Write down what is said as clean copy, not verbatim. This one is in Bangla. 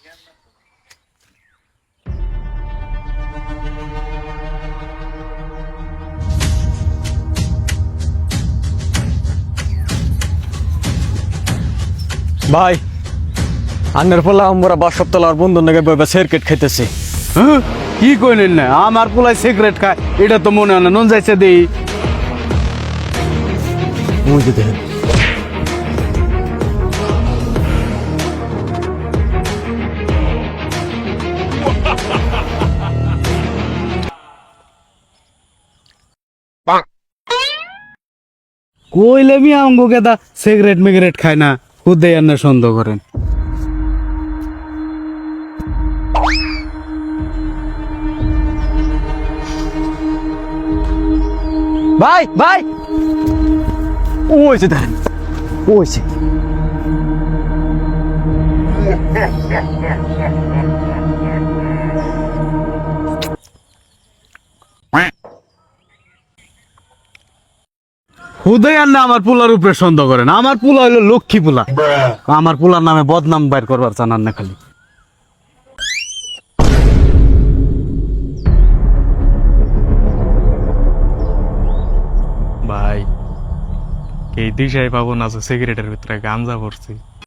ভাই আন্নের পোলা আমরা 5 সপ্তাহ বন্ধু নাকি সিগারেট খাইতেছি। হ্যাঁ কি কইলেন না আমার পোলায় সিগারেট খায় এটা তো মনে হয় না নুন যাইছে দেই বুঝে দেখেন কইলে মি আমগো কেদা সিগারেট মিগারেট খায় না খুদে আন্না সন্দেহ করেন। ভাই ভাই ওইছে দেখেন ওইছে খুদে আন্না আমার পোলার উপরে সন্দেহ করেন। আমার পোলা হইলো লক্ষ্মী পোলা, আমার পোলার নামে বদনাম বাইর করবার চান না খালি। ভাই এই দিশাই পাবো না সিগারেটের ভিতরে গাঞ্জা ভরছি।